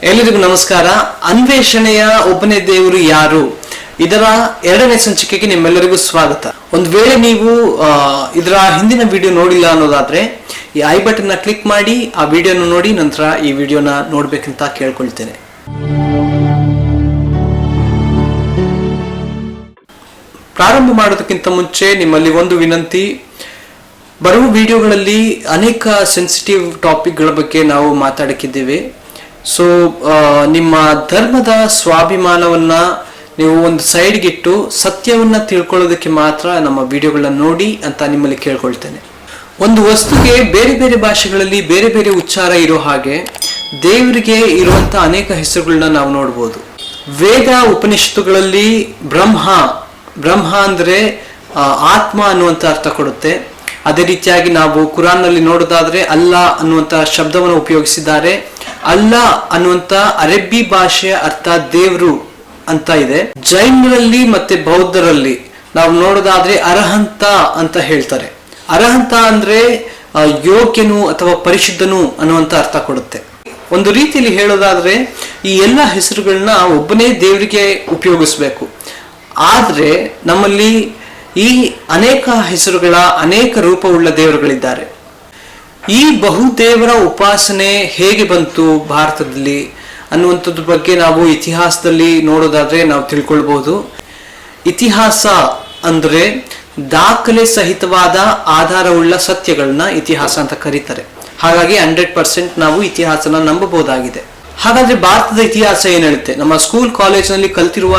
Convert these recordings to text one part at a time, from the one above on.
ಎಲ್ಲರಿಗೂ ನಮಸ್ಕಾರ. ಅನ್ವೇಷಣೆಯ ಒಬ್ಬನೇ ದೇವರು ಯಾರು ಇದರ 2ನೇ ಸಂಚಿಕೆಗೆ ನಿಮ್ಮೆಲ್ಲರಿಗೂ ಸ್ವಾಗತ. ಒಂದು ವೇಳೆ ನೀವು ಇದರ ಹಿಂದಿನ ವಿಡಿಯೋ ನೋಡಿಲ್ಲ ಅನ್ನೋದಾದ್ರೆ ಈ ಐ ಬಟನ್ ನ ಕ್ಲಿಕ್ ಮಾಡಿ ಆ ವಿಡಿಯೋನ ನೋಡಿ, ನಂತರ ಈ ವಿಡಿಯೋನ ನೋಡ್ಬೇಕಂತ ಕೇಳ್ಕೊಳ್ತೇನೆ. ಪ್ರಾರಂಭ ಮಾಡೋದಕ್ಕಿಂತ ಮುಂಚೆ ನಿಮ್ಮಲ್ಲಿ ಒಂದು ವಿನಂತಿ. ಬರುವ ವಿಡಿಯೋಗಳಲ್ಲಿ ಅನೇಕ ಸೆನ್ಸಿಟಿವ್ ಟಾಪಿಕ್ಗಳ ಬಗ್ಗೆ ನಾವು ಮಾತಾಡಕ್ಕಿದ್ದೇವೆ. ಸೊ ನಿಮ್ಮ ಧರ್ಮದ ಸ್ವಾಭಿಮಾನವನ್ನ ನೀವು ಒಂದು ಸೈಡ್ಗಿಟ್ಟು ಸತ್ಯವನ್ನ ತಿಳ್ಕೊಳ್ಳೋದಕ್ಕೆ ಮಾತ್ರ ನಮ್ಮ ವಿಡಿಯೋಗಳನ್ನ ನೋಡಿ ಅಂತ ನಿಮ್ಮಲ್ಲಿ ಕೇಳ್ಕೊಳ್ತೇನೆ. ಒಂದು ವಸ್ತುಗೆ ಬೇರೆ ಬೇರೆ ಭಾಷೆಗಳಲ್ಲಿ ಬೇರೆ ಬೇರೆ ಉಚ್ಚಾರ ಇರೋ ಹಾಗೆ ದೇವರಿಗೆ ಇರುವಂತ ಅನೇಕ ಹೆಸರುಗಳನ್ನ ನಾವು ನೋಡ್ಬೋದು. ವೇದ ಉಪನಿಷತ್ತುಗಳಲ್ಲಿ ಬ್ರಹ್ಮ ಅಂದ್ರೆ ಆತ್ಮ ಅನ್ನುವಂತ ಅರ್ಥ ಕೊಡುತ್ತೆ. ಅದೇ ರೀತಿಯಾಗಿ ನಾವು ಕುರಾನ್ ನಲ್ಲಿ ನೋಡೋದಾದ್ರೆ ಅಲ್ಲಾ ಅನ್ನುವಂತ ಶಬ್ದವನ್ನು ಉಪಯೋಗಿಸಿದ್ದಾರೆ. ಅಲ್ಲಾ ಅನ್ನುವಂತ ಅರಬ್ಬಿ ಭಾಷೆಯ ಅರ್ಥ ದೇವ್ರು ಅಂತ ಇದೆ. ಜೈನರಲ್ಲಿ ಮತ್ತೆ ಬೌದ್ಧರಲ್ಲಿ ನಾವು ನೋಡೋದಾದ್ರೆ ಅರಹಂತ ಅಂತ ಹೇಳ್ತಾರೆ. ಅರಹಂತ ಅಂದ್ರೆ ಯೋಗ್ಯನು ಅಥವಾ ಪರಿಶುದ್ಧನು ಅನ್ನುವಂತ ಅರ್ಥ ಕೊಡುತ್ತೆ. ಒಂದು ರೀತಿಯಲ್ಲಿ ಹೇಳೋದಾದ್ರೆ ಈ ಎಲ್ಲ ಹೆಸರುಗಳನ್ನ ಒಬ್ಬನೇ ದೇವರಿಗೆ ಉಪಯೋಗಿಸ್ಬೇಕು. ಆದ್ರೆ ನಮ್ಮಲ್ಲಿ ಈ ಅನೇಕ ಹೆಸರುಗಳ ಅನೇಕ ರೂಪವುಳ್ಳ ದೇವರುಗಳಿದ್ದಾರೆ. ಈ ಬಹುದೇವರ ಉಪಾಸನೆ ಹೇಗೆ ಬಂತು ಭಾರತದಲ್ಲಿ ಅನ್ನುವಂಥದ್ರ ಬಗ್ಗೆ ನಾವು ಇತಿಹಾಸದಲ್ಲಿ ನೋಡೋದಾದ್ರೆ ನಾವು ತಿಳ್ಕೊಳ್ಬಹುದು. ಇತಿಹಾಸ ಅಂದ್ರೆ ದಾಖಲೆ ಸಹಿತವಾದ ಆಧಾರವುಳ್ಳ ಸತ್ಯಗಳನ್ನ ಇತಿಹಾಸ ಅಂತ ಕರೀತಾರೆ. ಹಾಗಾಗಿ 100% ನಾವು ಇತಿಹಾಸನ ನಂಬಬಹುದಾಗಿದೆ. ಹಾಗಾದ್ರೆ ಭಾರತದ ಇತಿಹಾಸ ಏನ್ ಹೇಳುತ್ತೆ? ನಮ್ಮ ಸ್ಕೂಲ್ ಕಾಲೇಜ್ನಲ್ಲಿ ಕಲ್ತಿರುವ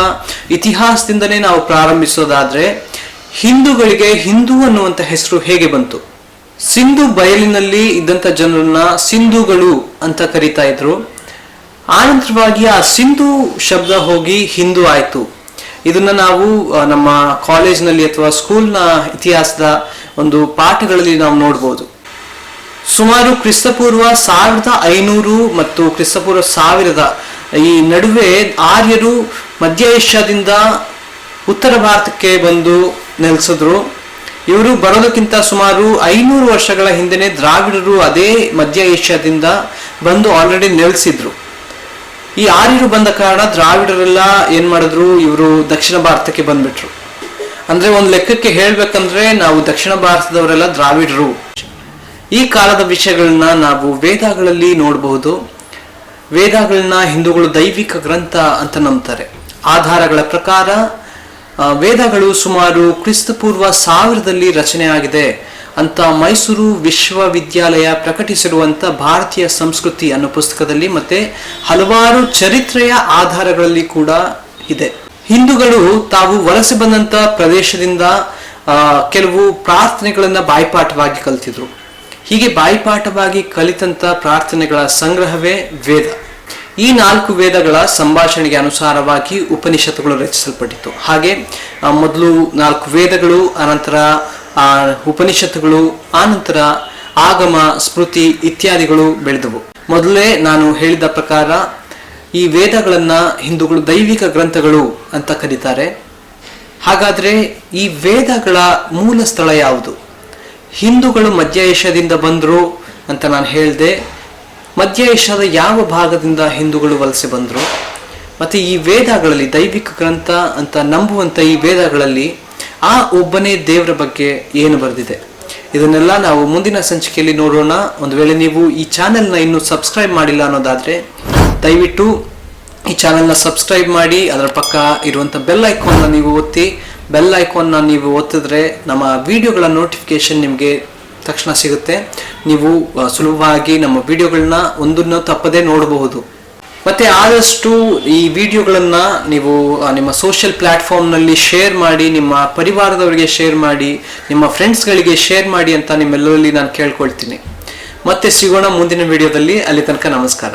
ಇತಿಹಾಸದಿಂದನೇ ನಾವು ಪ್ರಾರಂಭಿಸೋದಾದ್ರೆ ಹಿಂದೂಗಳಿಗೆ ಹಿಂದೂ ಅನ್ನುವಂಥ ಹೆಸರು ಹೇಗೆ ಬಂತು? ಸಿಂಧು ಬಯಲಿನಲ್ಲಿ ಇದ್ದಂಥ ಜನರನ್ನ ಸಿಂಧುಗಳು ಅಂತ ಕರೀತಾ ಇದ್ರು. ಆನಂತರವಾಗಿ ಆ ಸಿಂಧು ಶಬ್ದ ಹೋಗಿ ಹಿಂದೂ ಆಯ್ತು. ಇದನ್ನ ನಾವು ನಮ್ಮ ಕಾಲೇಜ್ನಲ್ಲಿ ಅಥವಾ ಸ್ಕೂಲ್ನ ಇತಿಹಾಸದ ಒಂದು ಪಾಠಗಳಲ್ಲಿ ನಾವು ನೋಡ್ಬೋದು. ಸುಮಾರು ಕ್ರಿಸ್ತಪೂರ್ವ 1500 ಮತ್ತು ಕ್ರಿಸ್ತಪೂರ್ವ 1000 ಈ ನಡುವೆ ಆರ್ಯರು ಮಧ್ಯ ಏಷ್ಯಾದಿಂದ ಉತ್ತರ ಭಾರತಕ್ಕೆ ಬಂದು ನೆಲೆಸಿದ್ರು. ಇವರು ಬರೋದಕ್ಕಿಂತ ಸುಮಾರು 500 ವರ್ಷಗಳ ಹಿಂದೆನೆ ದ್ರಾವಿಡರು ಅದೇ ಮಧ್ಯ ಏಷ್ಯಾದಿಂದ ಬಂದು ಆಲ್ರೆಡಿ ನೆಲೆಸಿದ್ರು. ಈ ಆರ್ಯರು ಬಂದ ಕಾರಣ ದ್ರಾವಿಡರೆಲ್ಲ ಏನ್ ಮಾಡಿದ್ರು, ಇವರು ದಕ್ಷಿಣ ಭಾರತಕ್ಕೆ ಬಂದ್ಬಿಟ್ರು. ಅಂದ್ರೆ ಒಂದು ಲೆಕ್ಕಕ್ಕೆ ಹೇಳ್ಬೇಕಂದ್ರೆ ನಾವು ದಕ್ಷಿಣ ಭಾರತದವರೆಲ್ಲ ದ್ರಾವಿಡರು. ಈ ಕಾಲದ ವಿಷಯಗಳನ್ನ ನಾವು ವೇದಗಳಲ್ಲಿ ನೋಡಬಹುದು. ವೇದಗಳನ್ನ ಹಿಂದೂಗಳು ದೈವಿಕ ಗ್ರಂಥ ಅಂತ ನಂಬ್ತಾರೆ. ಆಧಾರಗಳ ಪ್ರಕಾರ ವೇದಗಳು ಸುಮಾರು ಕ್ರಿಸ್ತಪೂರ್ವ 1000 ರಚನೆ ಆಗಿದೆ ಅಂತ ಮೈಸೂರು ವಿಶ್ವವಿದ್ಯಾಲಯ ಪ್ರಕಟಿಸಿರುವಂತ ಭಾರತೀಯ ಸಂಸ್ಕೃತಿ ಅನ್ನೋ ಪುಸ್ತಕದಲ್ಲಿ ಮತ್ತೆ ಹಲವಾರು ಚರಿತ್ರೆಯ ಆಧಾರಗಳಲ್ಲಿ ಕೂಡ ಇದೆ. ಹಿಂದೂಗಳು ತಾವು ವಲಸೆ ಬಂದಂತ ಪ್ರದೇಶದಿಂದ ಕೆಲವು ಪ್ರಾರ್ಥನೆಗಳನ್ನ ಬಾಯ್ಪಾಠವಾಗಿ ಕಲಿತಿದ್ರು. ಹೀಗೆ ಬಾಯ್ಪಾಠವಾಗಿ ಕಲಿತಂತ ಪ್ರಾರ್ಥನೆಗಳ ಸಂಗ್ರಹವೇ ವೇದ. ಈ 4 ವೇದಗಳ ಸಂಭಾಷಣೆಗೆ ಅನುಸಾರವಾಗಿ ಉಪನಿಷತ್ತುಗಳು ರಚಿಸಲ್ಪಟ್ಟಿತ್ತು. ಹಾಗೆ ಮೊದಲು 4 ವೇದಗಳು, ಅನಂತರ ಉಪನಿಷತ್ತುಗಳು, ಆನಂತರ ಆಗಮ, ಸ್ಮೃತಿ ಇತ್ಯಾದಿಗಳು ಬೆಳೆದವು. ಮೊದಲೇ ನಾನು ಹೇಳಿದ ಪ್ರಕಾರ ಈ ವೇದಗಳನ್ನ ಹಿಂದೂಗಳು ದೈವಿಕ ಗ್ರಂಥಗಳು ಅಂತ ಕರೀತಾರೆ. ಹಾಗಾದ್ರೆ ಈ ವೇದಗಳ ಮೂಲ ಸ್ಥಳ ಯಾವುದು? ಹಿಂದೂಗಳು ಮಧ್ಯ ಏಷ್ಯಾದಿಂದ ಬಂದ್ರು ಅಂತ ನಾನು ಹೇಳಿದೆ. ಮಧ್ಯ ಏಷ್ಯಾದ ಯಾವ ಭಾಗದಿಂದ ಹಿಂದೂಗಳು ವಲಸೆ ಬಂದ್ರು? ಮತ್ತೆ ಈ ವೇದಗಳಲ್ಲಿ ದೈವಿಕ ಗ್ರಂಥ ಅಂತ ನಂಬುವಂತ ಈ ವೇದಗಳಲ್ಲಿ ಆ ಒಬ್ಬನೇ ದೇವರ ಬಗ್ಗೆ ಏನು ಬರೆದಿದೆ? ಇದನ್ನೆಲ್ಲ ನಾವು ಮುಂದಿನ ಸಂಚಿಕೆಯಲ್ಲಿ ನೋಡೋಣ. ಒಂದು ವೇಳೆ ನೀವು ಈ ಚಾನೆಲ್ನ ಇನ್ನೂ ಸಬ್ಸ್ಕ್ರೈಬ್ ಮಾಡಿಲ್ಲ ಅನ್ನೋದಾದ್ರೆ ದಯವಿಟ್ಟು ಈ ಚಾನೆಲ್ನ ಸಬ್ಸ್ಕ್ರೈಬ್ ಮಾಡಿ, ಅದರ ಪಕ್ಕ ಇರುವಂತ ಬೆಲ್ ಐಕಾನ್ನ ನೀವು ಒತ್ತಿ. ಬೆಲ್ ಐಕಾನ್ನ ನೀವು ಒತ್ತಿದ್ರೆ ನಮ್ಮ ವಿಡಿಯೋಗಳ ನೋಟಿಫಿಕೇಶನ್ ನಿಮಗೆ ತಕ್ಷಣ ಸಿಗುತ್ತೆ. ನೀವು ಸುಲಭವಾಗಿ ನಮ್ಮ ವಿಡಿಯೋಗಳನ್ನ ಒಂದನ್ನು ತಪ್ಪದೇ ನೋಡಬಹುದು. ಮತ್ತೆ ಆದಷ್ಟು ಈ ವಿಡಿಯೋಗಳನ್ನ ನೀವು ನಿಮ್ಮ ಸೋಷಿಯಲ್ ಪ್ಲಾಟ್ಫಾರ್ಮ್ನಲ್ಲಿ ಶೇರ್ ಮಾಡಿ, ನಿಮ್ಮ ಪರಿವಾರದವರಿಗೆ ಶೇರ್ ಮಾಡಿ, ನಿಮ್ಮ ಫ್ರೆಂಡ್ಸ್ಗಳಿಗೆ ಶೇರ್ ಮಾಡಿ ಅಂತ ನಿಮ್ಮೆಲ್ಲರಲ್ಲಿ ನಾನು ಕೇಳ್ಕೊಳ್ತೀನಿ. ಮತ್ತೆ ಸಿಗೋಣ ಮುಂದಿನ ವಿಡಿಯೋದಲ್ಲಿ. ಅಲ್ಲಿ ತನಕ ನಮಸ್ಕಾರ.